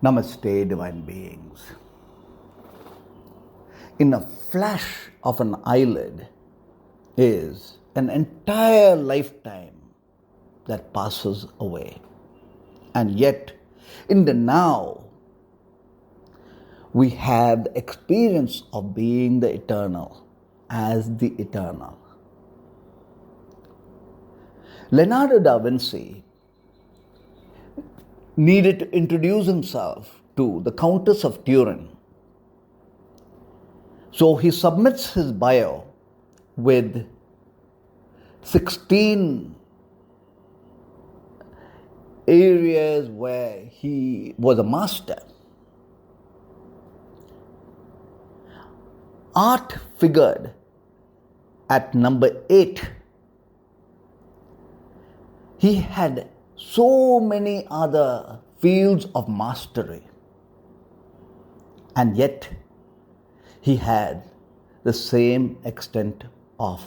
Namaste, divine beings. In a flash of an eyelid is an entire lifetime that passes away. And yet, in the now, we have the experience of being the eternal as the eternal. Leonardo da Vinci needed to introduce himself to the Countess of Turin. So he submits his bio with 16 areas where he was a master. Art figured at number 8. He had so many other fields of mastery, and yet he had the same extent of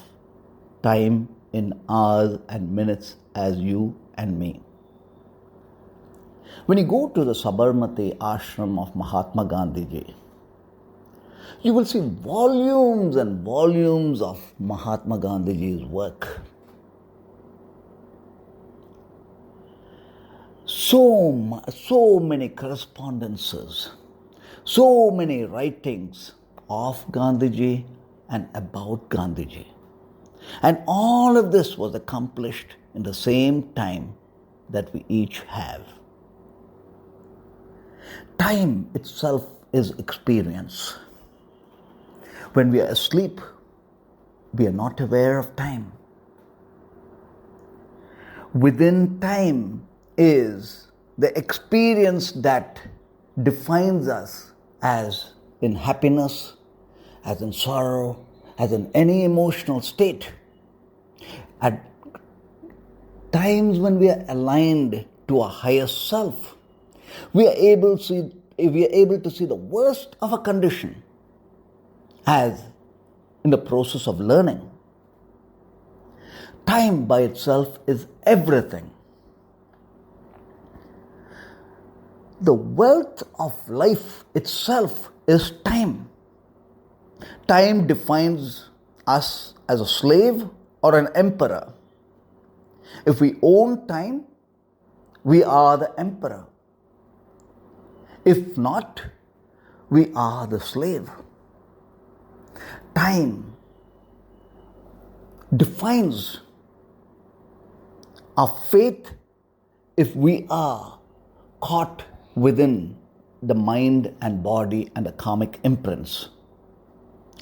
time in hours and minutes as you and me. When you go to the Sabarmati ashram of Mahatma Gandhiji, you will see volumes and volumes of Mahatma Gandhiji's work. So many correspondences, so many writings of Gandhiji and about Gandhiji. And all of this was accomplished in the same time that we each have. Time itself is experience. When we are asleep, we are not aware of time. Within time is the experience that defines us as in happiness, as in sorrow, as in any emotional state. At times when we are aligned to a higher self, we are able to see the worst of a condition as in the process of learning. Time by itself is everything. The wealth of life itself is time. Time defines us as a slave or an emperor. If we own time, we are the emperor. If not, we are the slave. Time defines our fate if we are caught within the mind and body and the karmic imprints.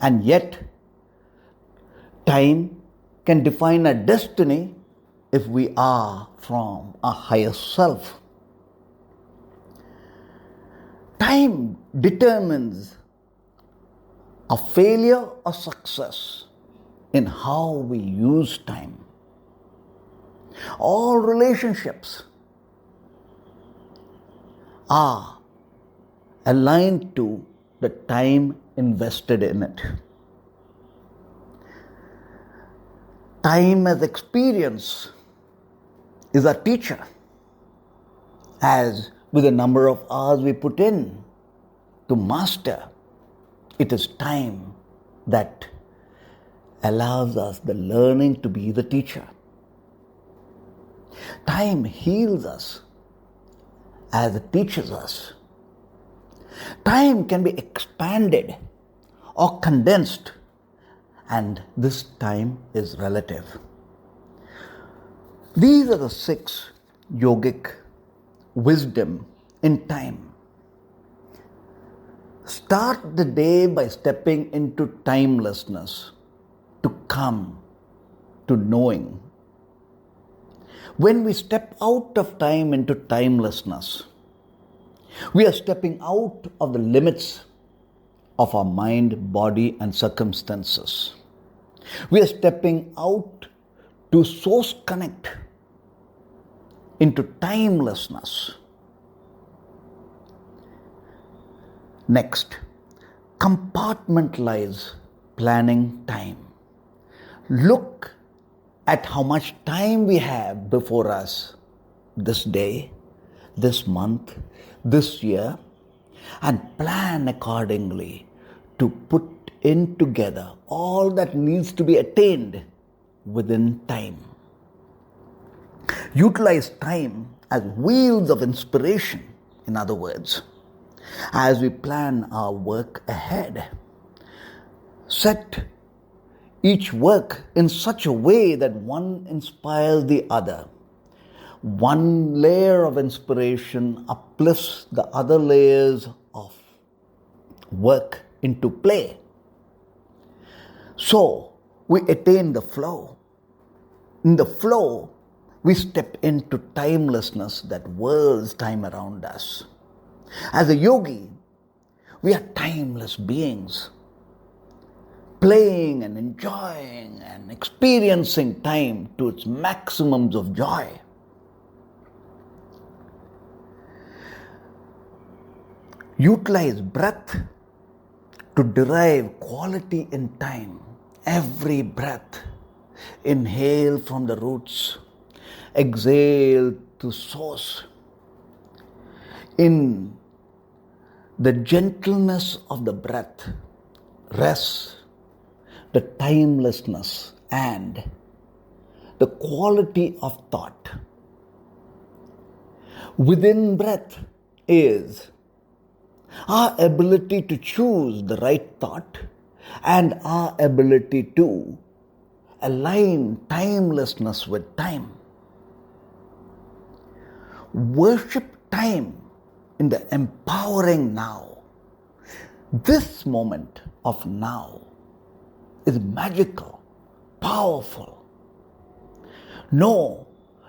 And yet, time can define our destiny if we are from a higher self. Time determines a failure or success in how we use time. All relationships are aligned to the time invested in it. Time as experience is a teacher, as with the number of hours we put in to master, it is time that allows us the learning to be the teacher. Time heals us as it teaches us. Time can be expanded or condensed, and this time is relative. These are the 6 yogic wisdom in time. Start the day by stepping into timelessness to come to knowing. When we step out of time into timelessness, we are stepping out of the limits of our mind, body, and circumstances. We are stepping out to source connect into timelessness. Next, compartmentalize planning time. Look at how much time we have before us this day, this month, this year, and plan accordingly to put in together all that needs to be attained within time. Utilize time as wheels of inspiration, in other words, as we plan our work ahead. Set each work in such a way that one inspires the other. One layer of inspiration uplifts the other layers of work into play. So we attain the flow. In the flow, we step into timelessness that whirls time around us. As a yogi, we are timeless beings, playing and enjoying and experiencing time to its maximums of joy. Utilize breath to derive quality in time. Every breath, inhale from the roots, exhale to source. In the gentleness of the breath rests the timelessness and the quality of thought. Within breath is our ability to choose the right thought and our ability to align timelessness with time. Worship time in the empowering now. This moment of now is magical, powerful. Know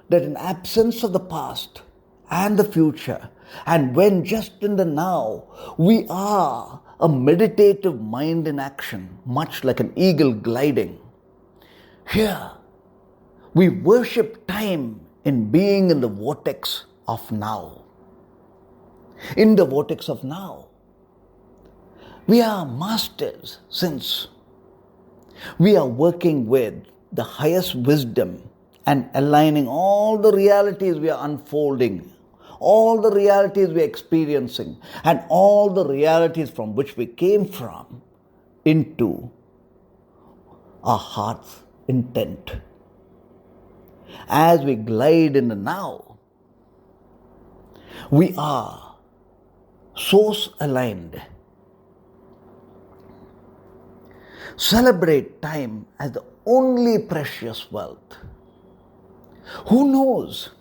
that in absence of the past and the future, and when just in the now, we are a meditative mind in action, much like an eagle gliding. Here, we worship time in being in the vortex of now. In the vortex of now, we are masters since we are working with the highest wisdom and aligning all the realities we are unfolding, all the realities we are experiencing, and all the realities from which we came from into our heart's intent. As we glide in the now, we are source aligned. Celebrate time as the only precious wealth. Who knows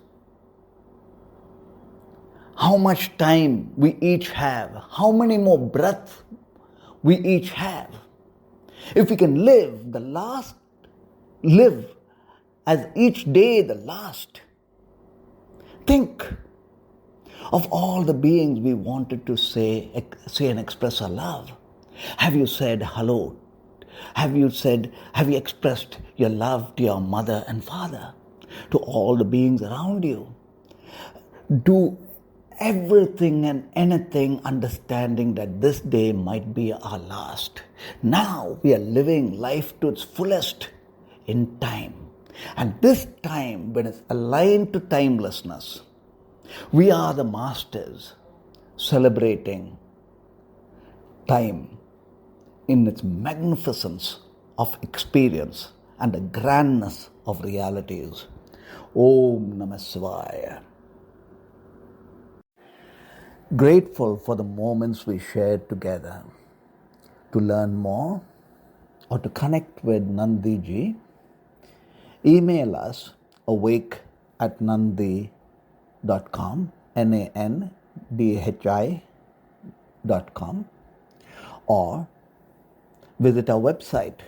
how much time we each have, how many more breaths we each have. If we can live as each day the last. Think of all the beings we wanted to say and express our love. Have you said hello? Have you expressed your love to your mother and father, to all the beings around you? Do everything and anything understanding that this day might be our last. Now we are living life to its fullest in time. And this time, when it's aligned to timelessness, we are the masters celebrating time in its magnificence of experience and the grandness of realities. Om Namah Shivaya. Grateful for the moments we shared together. To learn more or to connect with Nandhiji, email us awake@nandhi.com, NANDHI.com, or visit our website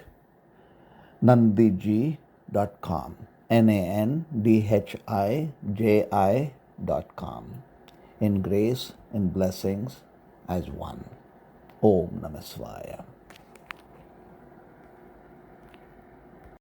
nandhiji.com, NANDHIJI.com. In grace and blessings as one. Om Namah Shivaya.